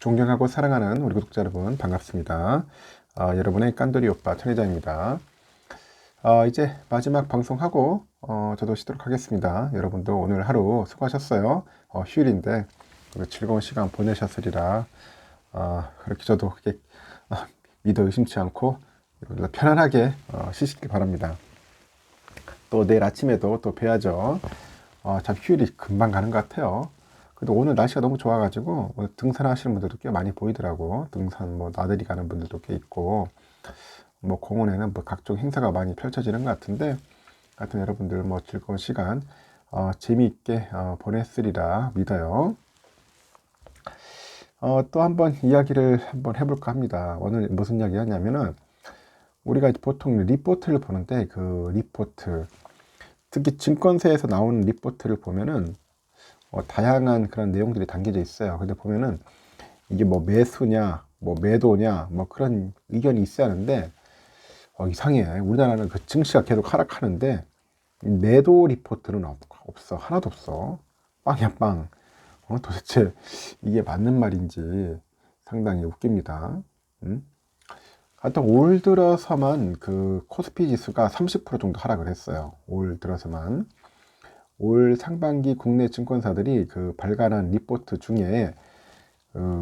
존경하고 사랑하는 우리 구독자 여러분 반갑습니다. 여러분의 깐돌이 오빠 천혜자입니다. 이제 마지막 방송하고 저도 쉬도록 하겠습니다. 여러분도 오늘 하루 수고하셨어요. 휴일인데 즐거운 시간 보내셨으리라 그렇게 저도 그렇게 믿어 의심치 않고 여러분들 편안하게 쉬시길 바랍니다. 또 내일 아침에도 또 뵈야죠. 참 휴일이 금방 가는 것 같아요. 근데 오늘 날씨가 너무 좋아가지고 등산하시는 분들도 꽤 많이 보이더라고. 등산 나들이 가는 분들도 꽤 있고 공원에는 각종 행사가 많이 펼쳐지는 것 같은데, 하여튼 여러분들 즐거운 시간 재미있게 보냈으리라 믿어요. 또 한번 이야기를 한번 해볼까 합니다. 오늘 무슨 이야기 하냐면은, 우리가 보통 리포트를 보는데 그 리포트, 특히 증권사에서 나오는 리포트를 보면은 다양한 그런 내용들이 담겨져 있어요. 근데 보면은 이게 매수냐, 매도냐, 그런 의견이 있어야 하는데, 이상해. 우리나라는 그 증시가 계속 하락하는데, 매도 리포트는 없어. 하나도 없어. 빵이야, 빵. 도대체 이게 맞는 말인지 상당히 웃깁니다. 하여튼 올 들어서만 그 코스피 지수가 30% 정도 하락을 했어요. 올 들어서만. 올 상반기 국내 증권사들이 그 발간한 리포트 중에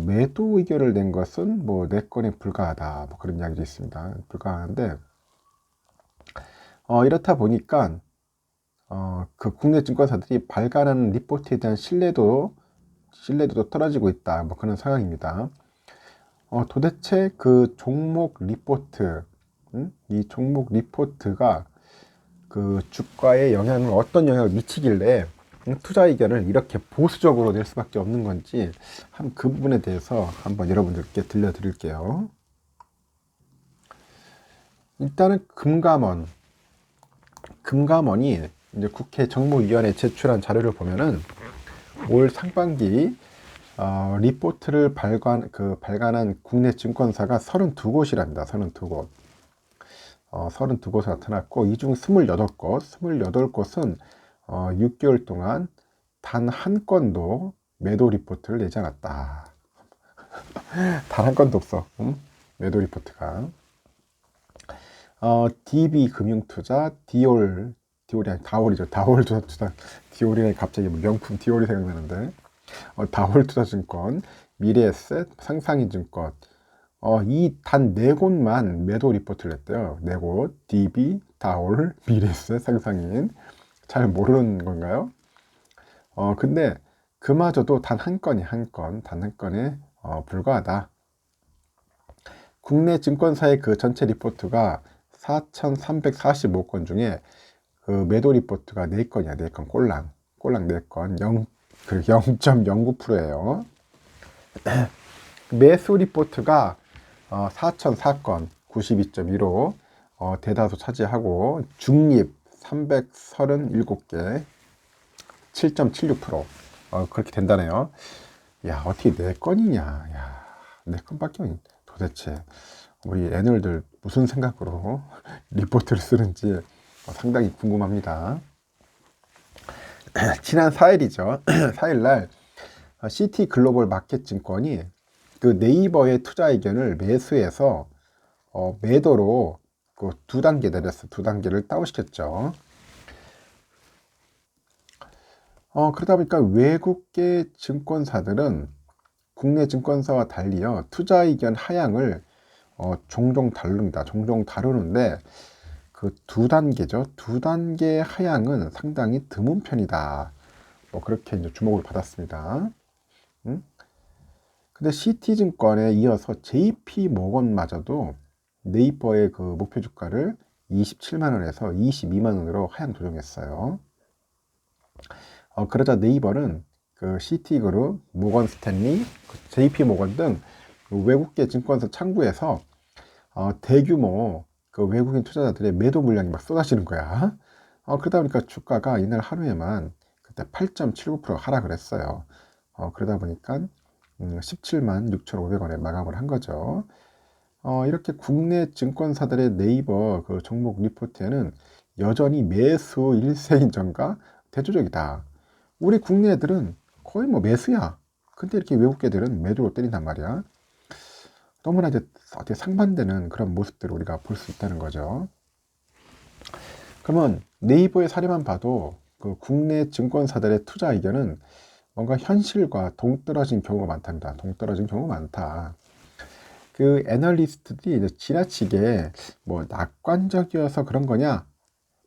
매도 의견을 낸 것은 4건에 불과하다, 그런 이야기도 있습니다. 불과한데 이렇다 보니까 그 국내 증권사들이 발간하는 리포트에 대한 신뢰도도 떨어지고 있다, 그런 상황입니다. 도대체 그 종목 리포트, 이 종목 리포트가 그 주가에 어떤 영향을 미치길래 투자 의견을 이렇게 보수적으로 낼 수밖에 없는 건지, 그 부분에 대해서 한번 여러분들께 들려드릴게요. 일단은 금감원이 이제 국회 정무위원회에 제출한 자료를 보면은 올 상반기 리포트를 발간한 국내 증권사가 32곳이랍니다. 32곳. 32곳이 나타났고, 이 중 28곳은 6개월 동안 단 한 건도 매도 리포트를 내지 않았다. 단 한 건도 없어. 매도 리포트가. DB금융투자, 다올투자, 디올이네. 갑자기 명품 디올이 생각나는데, 다올투자증권, 미래에셋, 상상인증권, 이 단 4곳만 매도 리포트를 냈대요. 4곳, DB, 다올, 미래에셋, 상상인. 잘 모르는 건가요? 근데 그마저도 단 한 건에 불과하다. 국내 증권사의 그 전체 리포트가 4,345건 중에 그 매도 리포트가 4건이야. 4건, 꼴랑 4건, 0.09%예요. 매수 리포트가 4,004건, 92.15, 대다수 차지하고, 중립 337개, 7.76%, 그렇게 된다네요. 야, 어떻게 4건이냐. 야, 4건밖에 도대체 우리 애널들 무슨 생각으로 리포트를 쓰는지 상당히 궁금합니다. 지난 4일이죠. 4일날 CT 글로벌 마켓 증권이 그 네이버의 투자 의견을 매수해서 매도로 그 2단계 내렸어. 2단계를 다운시켰죠. 그러다 보니까 외국계 증권사들은 국내 증권사와 달리요, 투자 의견 하향을 종종 다룹니다. 종종 다루는데 그 2단계죠. 2단계 하향은 상당히 드문 편이다. 그렇게 이제 주목을 받았습니다. 근데 CT증권에 이어서 JP모건마저도 네이버의 그 목표 주가를 27만원에서 22만원으로 하향 조정했어요. 그러자 네이버는 그 시티그룹, 모건스탠리, JP모건 등 외국계 증권사 창구에서 대규모 그 외국인 투자자들의 매도 물량이 막 쏟아지는 거야. 그러다 보니까 주가가 이날 하루에만 그때 8.79% 하락을 했어요. 그러다 보니까 17만 6,500원에 마감을 한 거죠. 이렇게 국내 증권사들의 네이버 그 종목 리포트에는 여전히 매수 일세인전가 대조적이다. 우리 국내 애들은 거의 매수야. 근데 이렇게 외국계들은 매도로 때린단 말이야. 너무나 이제 어떻게 상반되는 그런 모습들을 우리가 볼 수 있다는 거죠. 그러면 네이버의 사례만 봐도 그 국내 증권사들의 투자 의견은 뭔가 현실과 동떨어진 경우가 많답니다. 동떨어진 경우가 많다. 그 애널리스트들이 이제 지나치게 뭐 낙관적이어서 그런 거냐,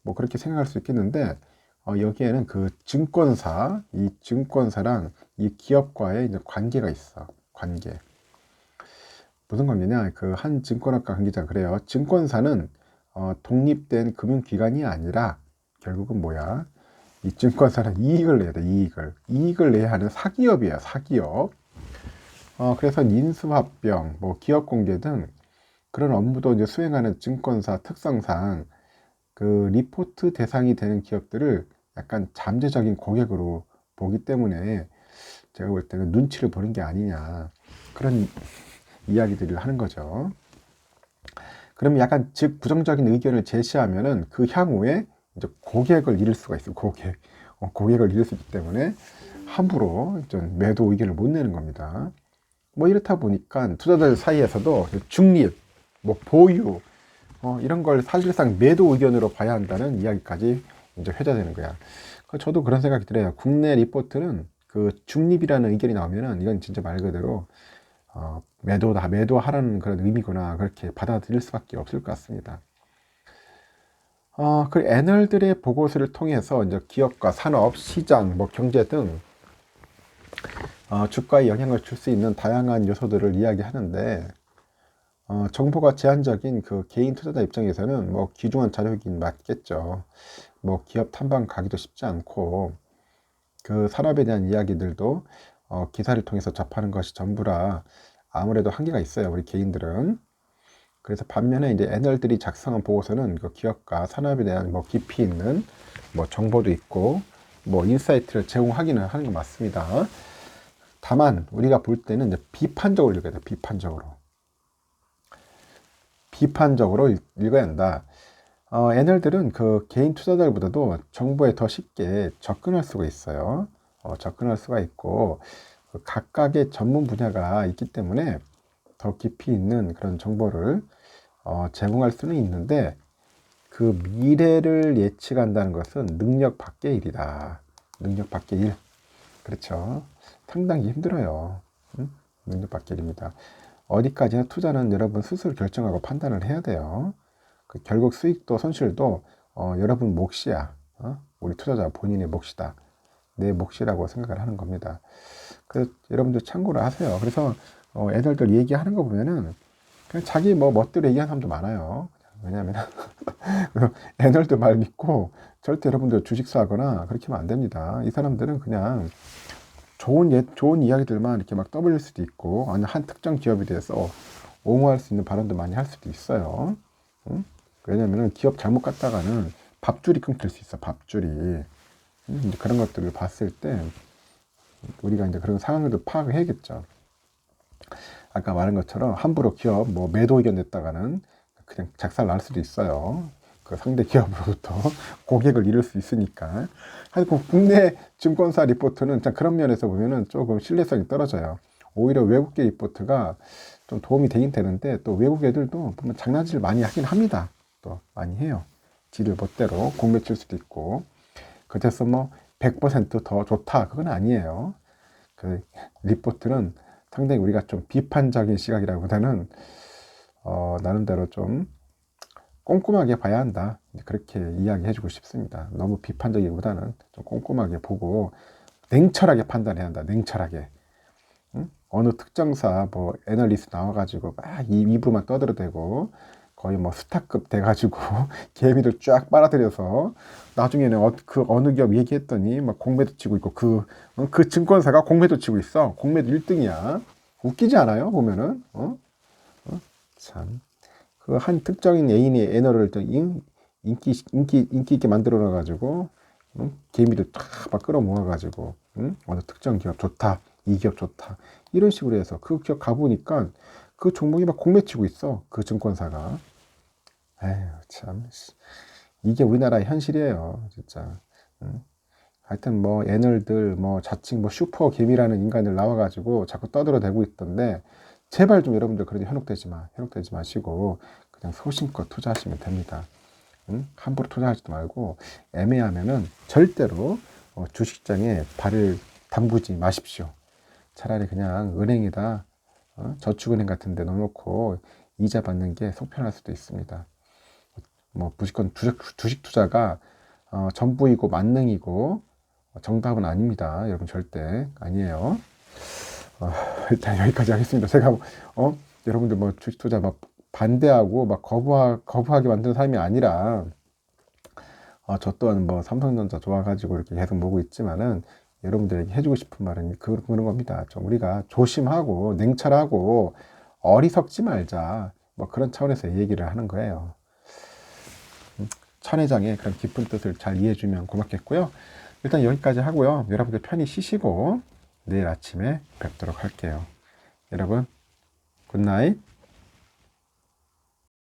뭐 그렇게 생각할 수 있겠는데, 여기에는 그 증권사, 이 증권사랑 이 기업과의 이제 관계가 있어. 관계. 무슨 관계냐? 그 한 증권학과 관계자가 그래요. 증권사는 독립된 금융기관이 아니라 결국은 뭐야? 이 증권사는 이익을 내야 돼. 이익을 내야 하는 사기업이야. 사기업. 그래서 인수합병, 뭐 기업 공개 등 그런 업무도 이제 수행하는 증권사 특성상 그 리포트 대상이 되는 기업들을 약간 잠재적인 고객으로 보기 때문에 제가 볼 때는 눈치를 보는 게 아니냐, 그런 이야기들을 하는 거죠. 그러면 약간 즉 부정적인 의견을 제시하면은 그 향후에 이제 고객을 잃을 수가 있어요. 고객을 잃을 수 있기 때문에 함부로 좀 매도 의견을 못 내는 겁니다. 뭐 이렇다 보니까 투자자들 사이에서도 중립, 뭐 보유, 이런 걸 사실상 매도 의견으로 봐야 한다는 이야기까지 이제 회자되는 거야. 저도 그런 생각이 들어요. 국내 리포트는 그 중립이라는 의견이 나오면은 이건 진짜 말 그대로 매도하라는 그런 의미구나, 그렇게 받아들일 수밖에 없을 것 같습니다. 그 애널들의 보고서를 통해서 이제 기업과 산업, 시장, 뭐 경제 등 주가에 영향을 줄 수 있는 다양한 요소들을 이야기하는데, 정보가 제한적인 그 개인 투자자 입장에서는 뭐 귀중한 자료이긴 맞겠죠. 뭐 기업 탐방 가기도 쉽지 않고 그 산업에 대한 이야기들도 기사를 통해서 접하는 것이 전부라 아무래도 한계가 있어요, 우리 개인들은. 그래서 반면에 이제 애널들이 작성한 보고서는 그 기업과 산업에 대한 뭐 깊이 있는 뭐 정보도 있고 뭐 인사이트를 제공하기는 하는 건 맞습니다. 다만 우리가 볼 때는 이제 비판적으로 읽어야 돼. 비판적으로 읽어야 한다. 애널들은 그 개인 투자자들보다도 정보에 더 쉽게 접근할 수가 있어요. 접근할 수가 있고 그 각각의 전문 분야가 있기 때문에 더 깊이 있는 그런 정보를 제공할 수는 있는데, 그 미래를 예측한다는 것은 능력 밖의 일이다. 능력 밖의 일. 그렇죠. 상당히 힘들어요. 능력 밖의 일입니다. 어디까지나 투자는 여러분 스스로 결정하고 판단을 해야 돼요. 결국 수익도 손실도 여러분 몫이야. 우리 투자자 본인의 몫이다. 내 몫이라고 생각을 하는 겁니다. 그래서 여러분들 참고를 하세요. 그래서 애들들 얘기하는 거 보면은 그냥 자기 뭐 멋대로 얘기하는 사람도 많아요. 왜냐하면 애널들 말 믿고 절대 여러분들 주식 사거나 그렇게 하면 안 됩니다. 이 사람들은 그냥 좋은 이야기들만 이렇게 막 떠벌릴 수도 있고, 아니 한 특정 기업에 대해서 옹호할 수 있는 발언도 많이 할 수도 있어요. 응? 왜냐면은 기업 잘못 갔다가는 밥줄이 끊길 수 있어, 밥줄이. 이제 그런 것들을 봤을 때 우리가 이제 그런 상황들도 파악을 해야겠죠. 아까 말한 것처럼 함부로 기업 뭐 매도 의견 냈다가는 그냥 작살 날 수도 있어요. 그 상대 기업으로부터 고객을 잃을 수 있으니까. 하여튼 국내 증권사 리포트는 그런 면에서 보면은 조금 신뢰성이 떨어져요. 오히려 외국계 리포트가 좀 도움이 되긴 되는데, 또 외국 애들도 보면 장난질 많이 하긴 합니다. 또 많이 해요. 지들 멋대로 공매칠 수도 있고. 그래서 뭐 100%더 좋다, 그건 아니에요. 그 리포트는 상당히 우리가 좀 비판적인 시각이라기보다는 나름대로 좀 꼼꼼하게 봐야 한다, 그렇게 이야기해주고 싶습니다. 너무 비판적이기보다는 좀 꼼꼼하게 보고 냉철하게 판단해야 한다. 냉철하게. 응? 어느 특정사 뭐 애널리스트 나와가지고 막 입으로만 떠들어대고 거의 뭐 스타급 돼가지고 개미들 쫙 빨아들여서 나중에는 그 어느 기업 얘기했더니 막 공매도 치고 있고 그 증권사가 공매도 치고 있어. 공매도 1등이야. 웃기지 않아요? 보면은 참. 그 한 특정인 애인의 애너를 인기 있게 만들어 놔가지고 개미들 탁막 끌어모아 가지고 어느 특정 기업 좋다, 이 기업 좋다, 이런 식으로 해서 그 기업 가보니까 그 종목이 막 공매치고 있어, 그 증권사가. 에휴 참, 이게 우리나라의 현실이에요, 진짜. 하여튼 뭐 애널들 뭐 자칭 뭐 슈퍼 개미라는 인간들 나와가지고 자꾸 떠들어대고 있던데, 제발 좀 여러분들 그러니 현혹되지 마시고 그냥 소신껏 투자하시면 됩니다. 응? 함부로 투자하지도 말고 애매하면은 절대로 주식장에 발을 담그지 마십시오. 차라리 그냥 은행에다 저축은행 같은 데 넣어놓고 이자 받는 게 속 편할 수도 있습니다. 뭐 무조건 주식 투자가 전부이고 만능이고 정답은 아닙니다. 여러분 절대 아니에요. 일단 여기까지 하겠습니다. 제가 여러분들 뭐 주식 투자 막 반대하고 막 거부하게 만드는 사람이 아니라, 저 또한 뭐 삼성전자 좋아가지고 이렇게 계속 보고 있지만은, 여러분들에게 해주고 싶은 말은 그런 겁니다. 좀 우리가 조심하고 냉철하고 어리석지 말자, 뭐 그런 차원에서 얘기를 하는 거예요. 천 회장의 그런 깊은 뜻을 잘 이해해 주면 고맙겠고요. 일단 여기까지 하고요. 여러분들 편히 쉬시고 내일 아침에 뵙도록 할게요. 여러분 굿나잇.